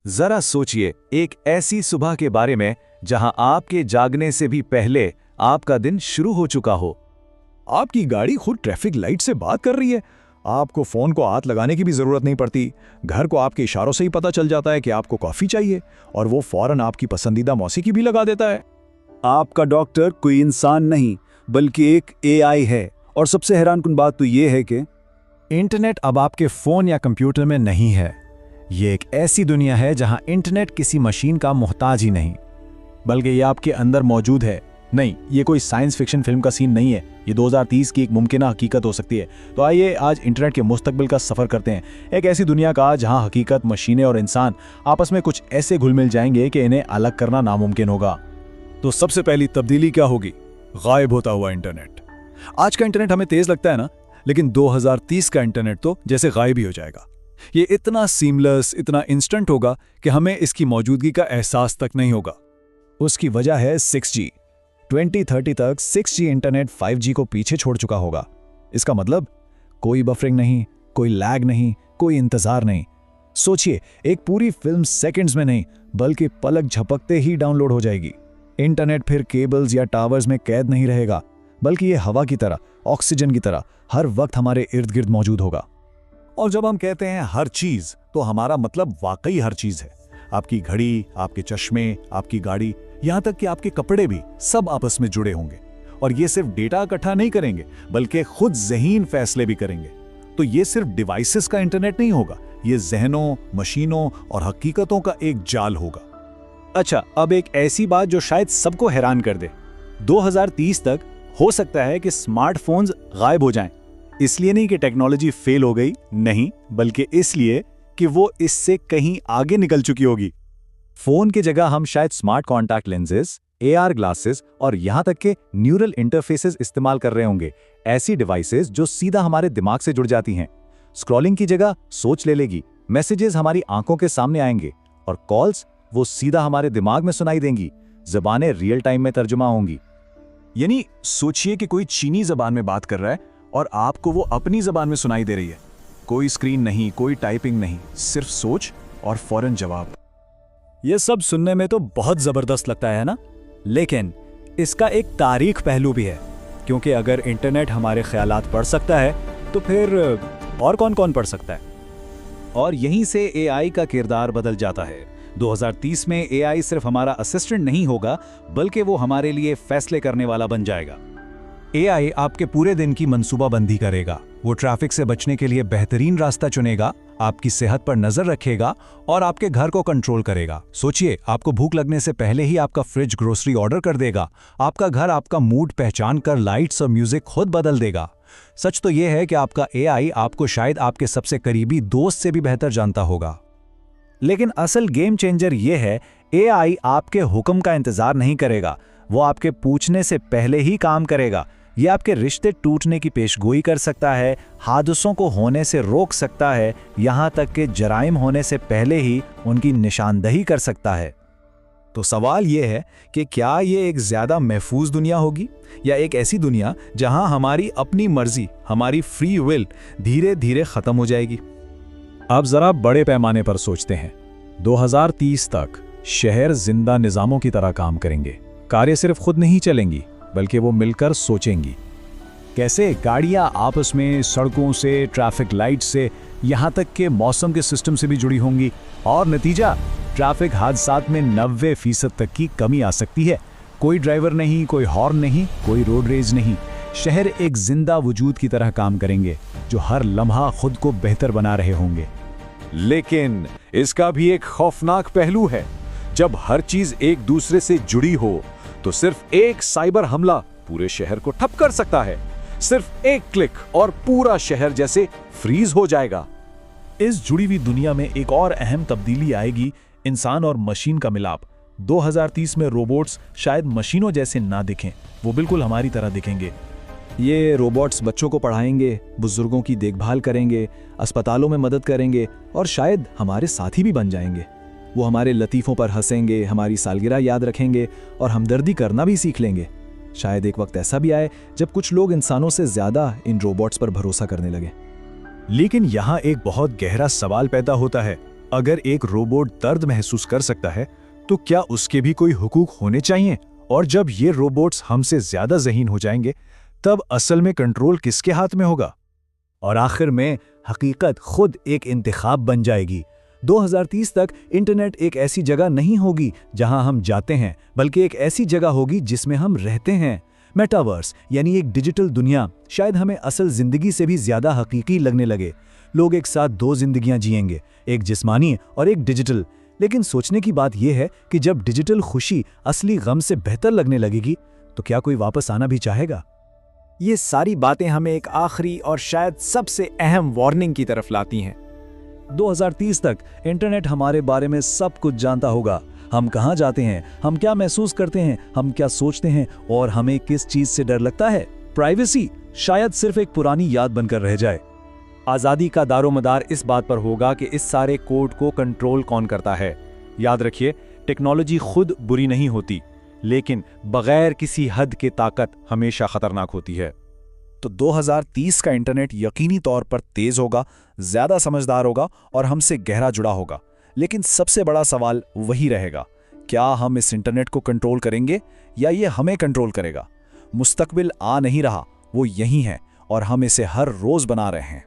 जरा सोचिए एक ऐसी सुबह के बारे में जहां आपके जागने से भी पहले आपका दिन शुरू हो चुका हो। आपकी गाड़ी खुद ट्रैफिक लाइट से बात कर रही है। आपको फोन को हाथ लगाने की भी जरूरत नहीं पड़ती। घर को आपके इशारों से ही पता चल जाता है कि आपको कॉफी चाहिए और वो फौरन आपकी पसंदीदा मौसीकी भी लगा देता है। आपका डॉक्टर कोई इंसान नहीं बल्कि एक एआई है। और सबसे हैरानकुन बात तो ये है कि इंटरनेट अब आपके फोन या कंप्यूटर में नहीं है। ये एक ऐसी दुनिया है जहां इंटरनेट किसी मशीन का मोहताज ही नहीं, बल्कि ये आपके अंदर मौजूद है। नहीं, ये कोई साइंस फिक्शन फिल्म का सीन नहीं है, ये 2030 की एक मुमकिन हकीकत हो सकती है। तो आइए आज इंटरनेट के मुस्तकबिल का सफर करते हैं, एक ऐसी दुनिया का जहां हकीकत, मशीनें और इंसान आपस में कुछ ऐसे घुल मिल जाएंगे कि इन्हें अलग करना नामुमकिन होगा। तो सबसे पहली तब्दीली क्या होगी? गायब होता हुआ इंटरनेट। आज का इंटरनेट हमें तेज लगता है ना, लेकिन 2030 का इंटरनेट तो जैसे गायब ही हो जाएगा। ये इतना सीमलेस, इतना इंस्टेंट होगा कि हमें इसकी मौजूदगी का एहसास तक नहीं होगा। उसकी वजह है 6G। 2030 तक 6G इंटरनेट 5G को पीछे छोड़ चुका होगा। इसका मतलब कोई बफरिंग नहीं, कोई लैग नहीं, कोई इंतजार नहीं। सोचिए, एक पूरी फिल्म सेकंड्स में नहीं बल्कि पलक झपकते ही डाउनलोड हो जाएगी। इंटरनेट फिर केबल्स या टावर्स में कैद नहीं रहेगा, बल्कि ये हवा की तरह, ऑक्सीजन की तरह हर वक्त हमारे इर्द गिर्द मौजूद होगा। और जब हम कहते हैं हर चीज, तो हमारा मतलब वाकई हर चीज है। आपकी घड़ी, आपके चश्मे, आपकी गाड़ी, यहां तक कि आपके कपड़े भी सब आपस में जुड़े होंगे। और ये सिर्फ डेटा इकट्ठा नहीं करेंगे बल्कि खुद ज़हीन फैसले भी करेंगे। तो ये सिर्फ डिवाइसेस का इंटरनेट नहीं होगा, ये जहनों, मशीनों और हकीकतों का एक जाल होगा। अच्छा, अब एक ऐसी बात जो शायद सबको हैरान कर दे। 2030 तक हो सकता है कि स्मार्टफोन्स गायब हो जाएं। इसलिए नहीं कि टेक्नोलॉजी फेल हो गई, नहीं, बल्कि इसलिए कि वो इससे कहीं आगे निकल चुकी होगी। फोन की जगह हम शायद smart contact lenses, AR glasses और यहां तक के न्यूरल इंटरफेसेस इस्तेमाल कर रहे होंगे। ऐसी डिवाइसेस जो सीधा हमारे दिमाग से जुड़ जाती हैं। स्क्रॉलिंग की जगह सोच ले लेगी, मैसेजेस हमारी आंखों के सामने आएंगे और कॉल्स वो सीधा हमारे दिमाग में सुनाई देंगी। ज़बानें रियल टाइम में तर्जुमा होंगी। यानी सोचिए कि कोई चीनी जबान में बात कर रहा है और आपको वो अपनी जबान में सुनाई दे रही है। कोई स्क्रीन नहीं, कोई टाइपिंग नहीं, सिर्फ सोच और फौरन जवाब। ये सब सुनने में तो बहुत जबरदस्त लगता है ना, लेकिन इसका एक तारीख पहलू भी है। क्योंकि अगर इंटरनेट हमारे ख्यालात पढ़ सकता है तो फिर और कौन कौन पढ़ सकता है? और यहीं से AI का किरदार बदल जाता है। 2030 में AI सिर्फ हमारा असिस्टेंट नहीं होगा, बल्कि वो हमारे लिए फैसले करने वाला बन जाएगा। AI आपके पूरे दिन की मंसूबाबंदी करेगा। वो ट्रैफिक से बचने के लिए बेहतरीन रास्ता चुनेगा, आपकी सेहत पर नजर रखेगा और आपके घर को कंट्रोल करेगा। सोचिए, आपको भूख लगने से पहले ही आपका फ्रिज ग्रोसरी ऑर्डर कर देगा। आपका घर आपका मूड पहचान कर लाइट्स और म्यूजिक खुद बदल देगा। सच तो यह है कि आपका AI आपको शायद आपके सबसे करीबी दोस्त से भी बेहतर जानता होगा। लेकिन असल गेम चेंजर यह है, AI आपके हुक्म का इंतजार नहीं करेगा, वो आपके पूछने से पहले ही काम करेगा। ये आपके रिश्ते टूटने की पेशगोई कर सकता है, हादसों को होने से रोक सकता है, यहाँ तक कि जराइम होने से पहले ही उनकी निशानदही कर सकता है। तो सवाल ये है कि क्या ये एक ज़्यादा महफूज दुनिया होगी या एक ऐसी दुनिया जहाँ हमारी अपनी मर्जी, हमारी फ्री विल धीरे धीरे ख़त्म हो जाएगी? अब ज़रा बड़े पैमाने पर सोचते हैं। 2030 तक शहर जिंदा निज़ामों की तरह काम करेंगे। कारें सिर्फ खुद नहीं चलेंगी बल्कि वो मिलकर सोचेंगी। कैसे? गाड़ियां आपस में, सड़कों से, ट्रैफिक लाइट से, यहां तक के मौसम के सिस्टम से भी जुड़ी होंगी। और नतीजा, ट्रैफिक हादसात में 90% तक की कमी आ सकती है। कोई ड्राइवर नहीं, कोई हॉर्न नहीं, कोई रोड रेज नहीं। शहर एक जिंदा वजूद की तरह काम करेंगे जो हर लम्हा खुद को बेहतर बना रहे होंगे। लेकिन इसका भी एक खौफनाक पहलू है। जब हर चीज एक दूसरे से जुड़ी हो तो सिर्फ एक साइबर हमला पूरे शहर को ठप कर सकता है। सिर्फ एक क्लिक और पूरा शहर जैसे फ्रीज हो जाएगा। इस जुड़ी हुई दुनिया में एक और अहम तब्दीली आएगी, इंसान और मशीन का मिलाप। 2030 में रोबोट्स शायद मशीनों जैसे ना दिखें, वो बिल्कुल हमारी तरह दिखेंगे। ये रोबोट्स बच्चों को पढ़ाएंगे, बुजुर्गों की देखभाल करेंगे, अस्पतालों में मदद करेंगे और शायद हमारे साथी भी बन जाएंगे। वो हमारे लतीफ़ों पर हंसेंगे, हमारी सालगिरह याद रखेंगे और हमदर्दी करना भी सीख लेंगे। शायद एक वक्त ऐसा भी आए जब कुछ लोग इंसानों से ज़्यादा इन रोबोट्स पर भरोसा करने लगे। लेकिन यहाँ एक बहुत गहरा सवाल पैदा होता है, अगर एक रोबोट दर्द महसूस कर सकता है तो क्या उसके भी कोई हुकूक होने चाहिए? और जब ये रोबोट्स हमसे ज्यादा ज़हीन हो जाएंगे तब असल में कंट्रोल किसके हाथ में होगा? और आखिर में हकीकत खुद एक इंतखाब बन जाएगी। 2030 तक इंटरनेट एक ऐसी जगह नहीं होगी जहां हम जाते हैं, बल्कि एक ऐसी जगह होगी जिसमें हम रहते हैं। मेटावर्स यानी एक डिजिटल दुनिया शायद हमें असल जिंदगी से भी ज्यादा हकीकी लगने लगे। लोग एक साथ दो जिंदगियां जिएंगे, एक जिस्मानी और एक डिजिटल। लेकिन सोचने की बात यह है कि जब डिजिटल खुशी असली गम से बेहतर लगने लगेगी तो क्या कोई वापस आना भी चाहेगा? ये सारी बातें हमें एक आखिरी और शायद सबसे अहम वार्निंग की तरफ लाती हैं। 2030 तक इंटरनेट हमारे बारे में सब कुछ जानता होगा। हम कहाँ जाते हैं, हम क्या महसूस करते हैं, हम क्या सोचते हैं और हमें किस चीज से डर लगता है। प्राइवेसी शायद सिर्फ एक पुरानी याद बनकर रह जाए। आज़ादी का दारोमदार इस बात पर होगा कि इस सारे कोड को कंट्रोल कौन करता है। याद रखिए, टेक्नोलॉजी खुद बुरी नहीं होती, लेकिन बगैर किसी हद के ताकत हमेशा खतरनाक होती है। तो 2030 का इंटरनेट यकीनी तौर पर तेज होगा, ज्यादा समझदार होगा और हमसे गहरा जुड़ा होगा। लेकिन सबसे बड़ा सवाल वही रहेगा, क्या हम इस इंटरनेट को कंट्रोल करेंगे या ये हमें कंट्रोल करेगा? मुस्तकबिल आ नहीं रहा, वो यही है और हम इसे हर रोज बना रहे हैं।